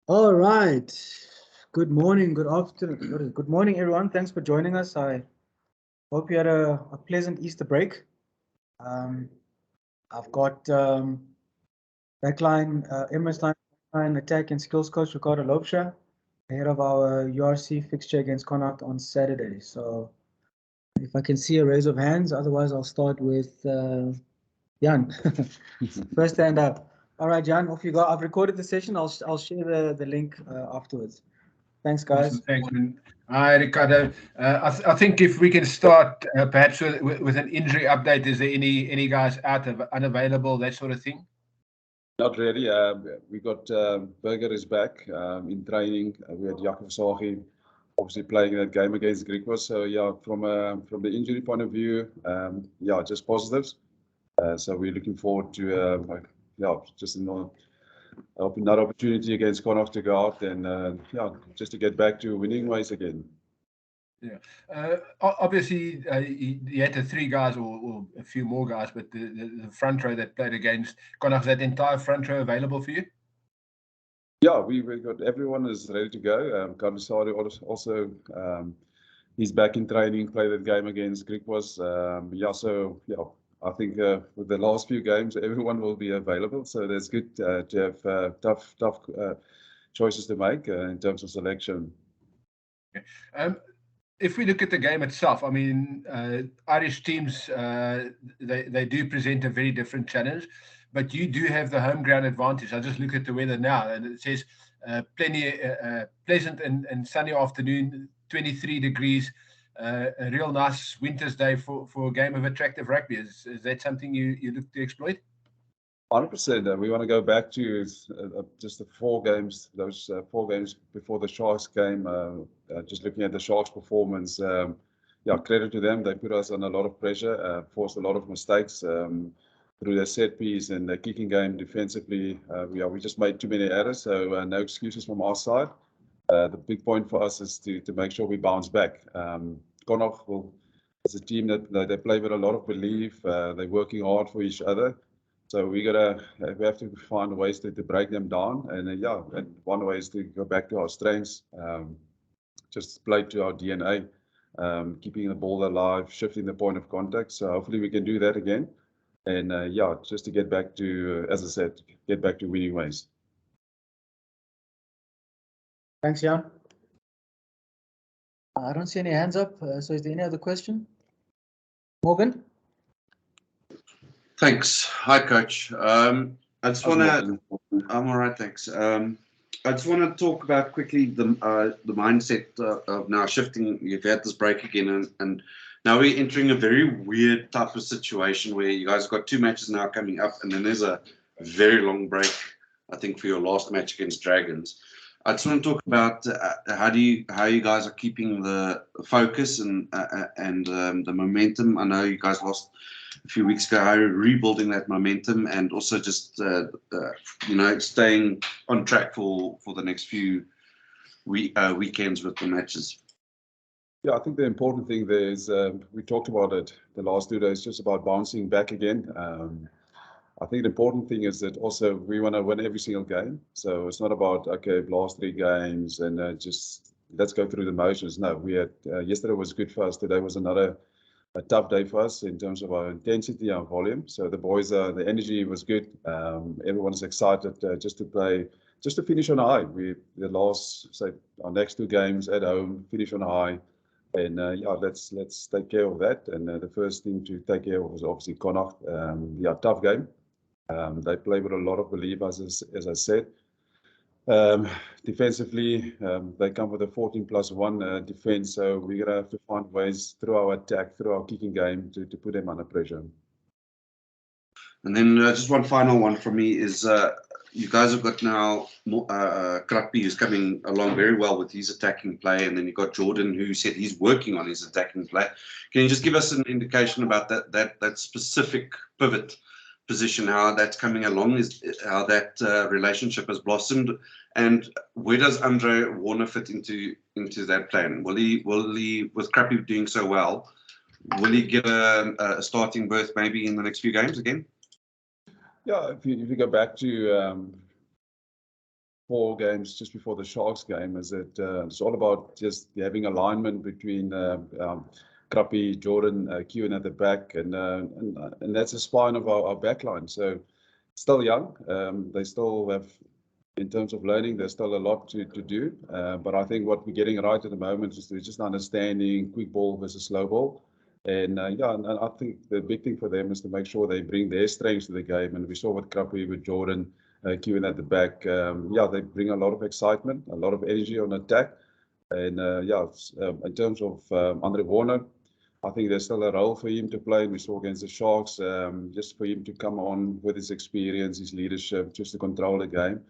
All right. Good morning, good afternoon, good morning, everyone. Thanks for joining us. I hope you had a pleasant Easter break. I've got backline, MS line attack and skills coach Ricardo Laubscher ahead of our URC fixture against Connacht on Saturday. So if I can see a raise of hands, otherwise I'll start with Jan. First hand up. All right, Jan, off you go. I've recorded the session. I'll share the link afterwards. Thanks, guys. Awesome. Thanks, man. Hi, Ricardo. I think if we can start perhaps with an injury update. Is there any guys out of unavailable, that sort of thing? Not really. We got Burger is back in training. We had Jakob Sagi obviously playing that game against Griquas. So yeah, from the injury point of view, yeah, just positives. So we're looking forward to yeah, just another opportunity against Connacht to go out and yeah, just to get back to winning ways again. Yeah. Obviously, you had the three guys or a few more guys, but the front row that played against Connacht, that entire front row available for you? Yeah, we got everyone is ready to go. Kardasari also he's back in training, played that game against Griquas. Yeah, so yeah, I think with the last few games, everyone will be available. So that's good to have tough choices to make in terms of selection. Okay. If we look at the game itself, I mean, Irish teams, they do present a very different challenge, but you do have the home ground advantage. I just look at the weather now, and it says pleasant and sunny afternoon, 23 degrees, a real nice winter's day for a game of attractive rugby. Is that something you look to exploit? 100%. We want to go back to just the 4 games, those 4 games before the Sharks game. Just looking at the Sharks' performance, yeah, credit to them. They put us on a lot of pressure, forced a lot of mistakes through their set piece and the kicking game defensively. We just made too many errors, so no excuses from our side. The big point for us is to make sure we bounce back. Connacht is a team that they play with a lot of belief. They're working hard for each other. So we have to find ways to break them down, and yeah, and one way is to go back to our strengths, just play to our DNA, keeping the ball alive, shifting the point of contact. So hopefully we can do that again, and yeah, just to get back to, as I said, get back to winning ways. Thanks, Jan. I don't see any hands up. So is there any other question? Morgan? Thanks. Hi, Coach. I just want to. I'm all right, thanks. I just want to talk about quickly the mindset of now shifting. You've had this break again, and now we're entering a very weird type of situation where you guys have got 2 matches now coming up, and then there's a very long break, I think, for your last match against Dragons. I just want to talk about how you guys are keeping the focus and the momentum. I know you guys lost a few weeks ago. How are you rebuilding that momentum and also just staying on track for the next few weekends with the matches? Yeah, I think the important thing there is we talked about it the last 2 days, just about bouncing back again. I think the important thing is that also we want to win every single game. So it's not about, okay, last 3 games and just let's go through the motions. No, we had yesterday was good for us. Today was a tough day for us in terms of our intensity and volume. So the boys, the energy was good. Everyone's excited just to play, just to finish on a high. Our next 2 games at home, finish on a high. And yeah, let's take care of that. And the first thing to take care of was obviously Connacht. Yeah, tough game. They play with a lot of belief, as I said. Defensively, they come with a 14+1 defense, so we're gonna have to find ways through our attack, through our kicking game, to put them under pressure. And then just one final one from me is you guys have got now Rugby, who's coming along very well with his attacking play, and then you've got Jordan, who said he's working on his attacking play. Can you just give us an indication about that specific pivot position, how that's coming along, how that relationship has blossomed, and where does Andre Warner fit into that plan? Will he, with Crappy doing so well, will he get a starting berth maybe in the next few games again? Yeah, if you go back to 4 games just before the Sharks game, is that it's all about just having alignment between Krappy, Jordan, Kewen at the back, and that's the spine of our backline. So still young, they still have, in terms of learning, there's still a lot to do. But I think what we're getting right at the moment is just understanding quick ball versus slow ball. And and I think the big thing for them is to make sure they bring their strengths to the game. And we saw with Krappy, with Jordan, Kewen at the back. They bring a lot of excitement, a lot of energy on attack. And in terms of Andre Warner, I think there's still a role for him to play. We saw against the Sharks, just for him to come on with his experience, his leadership, just to control the game.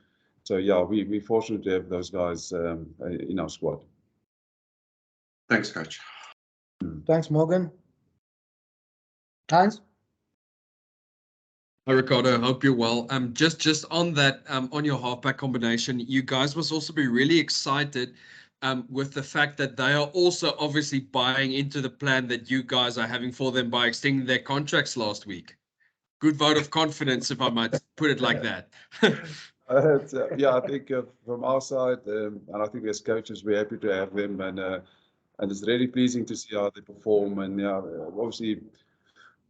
So we're fortunate to have those guys in our squad. Thanks, Coach. Thanks, Morgan. Hans? Hi, Ricardo. Hope you're well. Just on that, on your halfback combination, you guys must also be really excited with the fact that they are also obviously buying into the plan that you guys are having for them by extending their contracts last week. Good vote of confidence, if I might put it like that. I think from our side, and I think as coaches, we're happy to have them, and it's really pleasing to see how they perform. And obviously,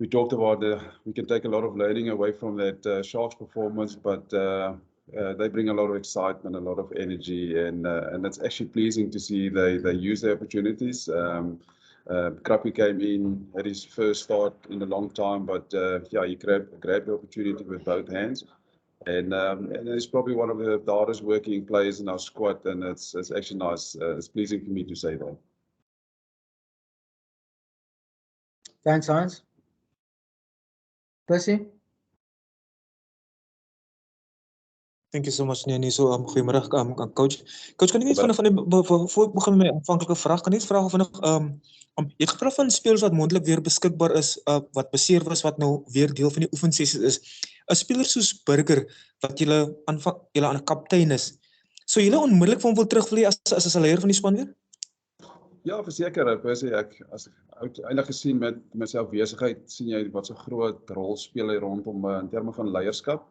we talked about we can take a lot of learning away from that Sharks performance, but they bring a lot of excitement, a lot of energy, and it's actually pleasing to see they use their opportunities. Krappy came in at his first start in a long time, but he grabbed the opportunity with both hands. And he's probably one of the hardest working players in our squad, and it's actually nice. It's pleasing for me to say that. Thanks, Hans. Percy? Thank you so much, Nani. So, goeiemiddag, coach. Coach, kan jy net voor begin met my aanvanklike vraag, kan jy net vraag of jy het gepraat van spelers wat mondelik weer beskikbaar is, wat beseer was, wat nou weer deel van die oefensessies is. 'n Speler soos Burger wat julle aan 'n kaptein is. So julle onmiddellik van hom wil terugvlei as 'n leier van die span weer? Ja, verseker, Percy, as ek eintlik gesien met myself besigheid, sien jy wat so groot rol speel hy rondom in terme van leierskap.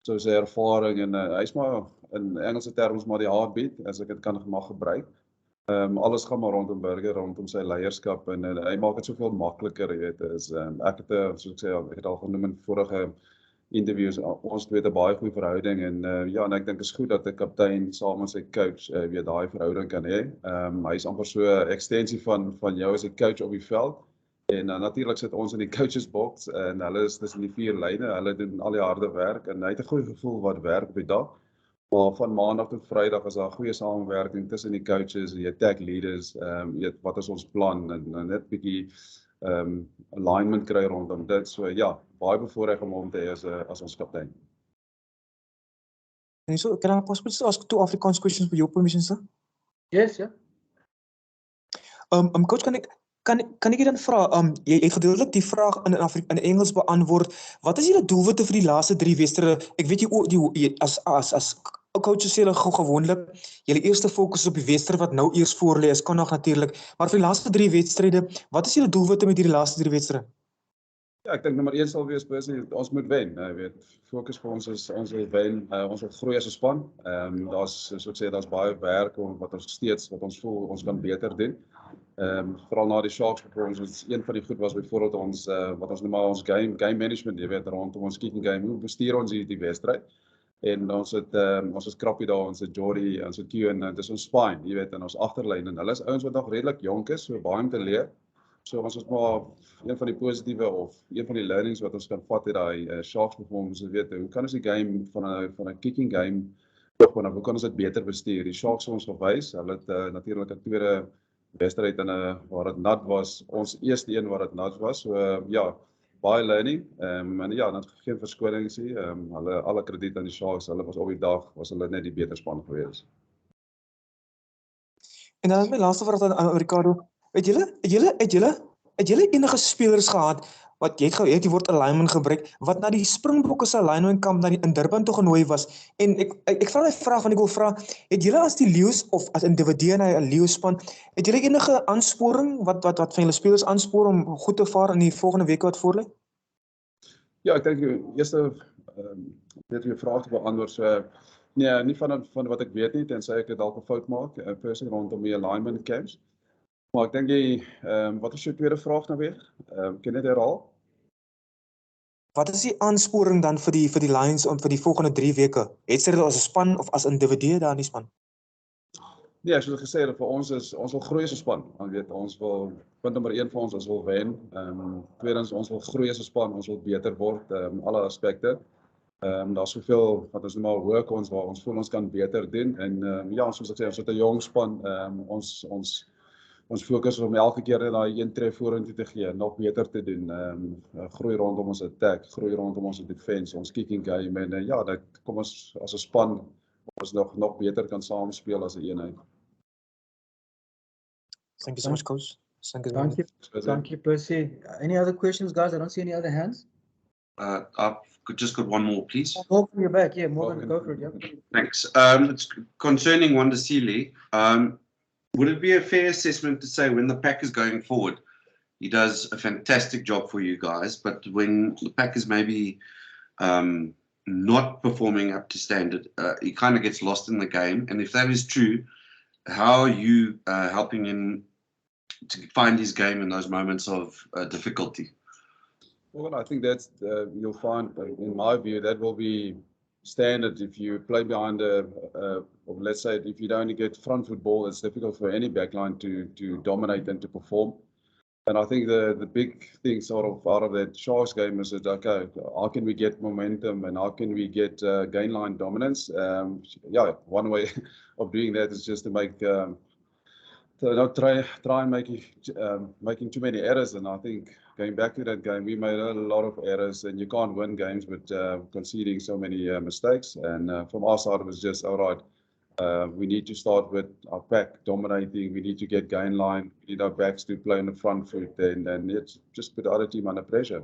So sy ervaring, en hy's maar in Engelse terme maar die heartbeat, as ek dit mag gebruik. Alles gaan maar rondom Burger, rondom sy leierskap, en hy maak dit soveel makliker, jy weet. Ek het, soos ek sê, ek het al genoem in vorige interviews, ons het 'n baie goeie verhouding, en en ek dink is goed dat 'n kaptein saam met sy coach weer daai verhouding kan hê. Hy is amper so 'n ekstensie van jou as 'n coach op die veld. En natuurlik sit ons in die coaches box, en hulle is tussen die 4 lyne, hulle doen al die harde werk, en hy het 'n goeie gevoel wat werk op die dag. Maar van maandag tot Vrydag is daar 'n goeie samewerking tussen die coaches, die attack leaders, wat is ons plan, en net bietjie alignment kry rondom dit. So baie bevoorreg om hom te hê as ons kaptein. And so, can I possibly ask 2 Afrikaans questions with your permission, sir? Yes, yeah. Coach, kan ek dan vra, jy het gedeeltelik die vraag in Engels beantwoord. Wat is julle doelwitte vir die laaste 3 wedstryde? Ek weet jy as coaches sê hulle gewoonlik, julle eerste fokus op die wedstryd wat nou eers voor lê, is Connacht natuurlik, maar vir die laaste 3 wedstryde, wat is julle doelwitte met hierdie laaste 3 wedstryde? Ja, ek dink nommer 1 sal wees, ons moet wen. Jy weet, fokus vir ons is ons wil wen, ons wil groei as 'n span. Daar's, soos ek sê, daar's baie werk wat ons voel ons kan beter doen. Veral na die Sharks performance, een van die goed was byvoorbeeld ons wat ons noem maar ons game management, jy weet, rondom ons kicking game. Hoe bestuur ons die wedstryd? En ons het Krappy daar, ons het Jordy, ons het Kewen, en dis ons spine, jy weet, in ons agterlyn, en hulle is ouens wat nog redelik jonk is, so baie om te leer. So ons is maar een van die positiewe of een van die learnings wat ons kan vat uit daai Sharks performance, jy weet, hoe kan ons die game van 'n kicking game hoe kan ons dit beter bestuur? Die Sharks ons gewys, hulle het natuurlik 'n tweede wedstryd waar dit nat was, ons eerste een waar dit nat was, so baie learning, en net geen verskonings nie, hulle alle krediet aan die Sharks, hulle was op die dag, was hulle net die beter span gewees. En dan is my laaste vraag aan Ricardo, het julle enige spelers gehad wat jy het die woord alignment gebruik, wat na die Springbokke se alignment kamp in Durban toe genooi was. En ek vra die vraag want ek wil vra, het julle as die Leeu's of as individue in 'n Leeu span, het julle enige aansporing wat van julle spelers aanspoor om goed te vaar in die volgende weke wat voorlê? Ja, ek dink eerste net jou vraag te beantwoord. So nee, nie van wat ek weet nie, tensy ek dalk 'n fout maak, persoon rondom die alignment camps. Maar ek dink jy wat is jou tweede vraag nou weer? Kan jy dit herhaal? Wat is die aansporing dan vir die Lions om vir die volgende 3 weke? Het sy dit as 'n span of as individue daar in die span? Nee, soos ek gesê het, vir ons wil groei as 'n span. Ons weet ons wil punt nommer 1 vir ons wil wen. Tweedens ons wil groei as 'n span, ons wil beter word alle aspekte. Daar's soveel wat ons maar hoor waar ons voel ons kan beter doen en ja, soos ek sê, ons het 'n jong span. Ons fokus om elke keer daai een tref vorentoe te gee, nog beter te doen. Groei rondom ons attack, groei rondom ons defense, ons kicking game en ja, dat kom ons as 'n span ons nog beter kan saam speel as 'n eenheid. Thank you so much, coach. Thank you, Percy. Any other questions, guys? I don't see any other hands. I've just got one more, please. Morgan, you're back. Yeah, Morgan, go for it. Yeah. Thanks. It's concerning Wandasile. Would it be a fair assessment to say when the pack is going forward, he does a fantastic job for you guys, but when the pack is maybe not performing up to standard, he kind of gets lost in the game? And if that is true, how are you helping him to find his game in those moments of difficulty? Well, I think that's you'll find, in my view, that will be standard. If you play behind or let's say if you don't get front foot ball, it's difficult for any backline to dominate and to perform. And I think the big thing sort of out of that Sharks game is that, okay, how can we get momentum and how can we get gain line dominance? Yeah, one way of doing that is just to make so not try and making too many errors. And I think going back to that game, we made a lot of errors, and you can't win games with conceding so many mistakes. And from our side, it was just all right. We need to start with our pack dominating. We need to get gain line. We need our backs to play on the front foot, and it's just put the other team under pressure.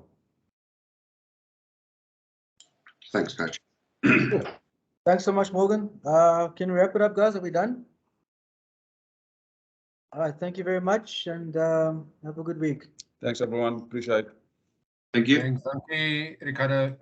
Thanks, coach. Thanks so much, Morgan. Can we wrap it up, guys? Are we done? All right, thank you very much, and have a good week. Thanks, everyone. Appreciate it. Thank you. Thanks, Ricardo.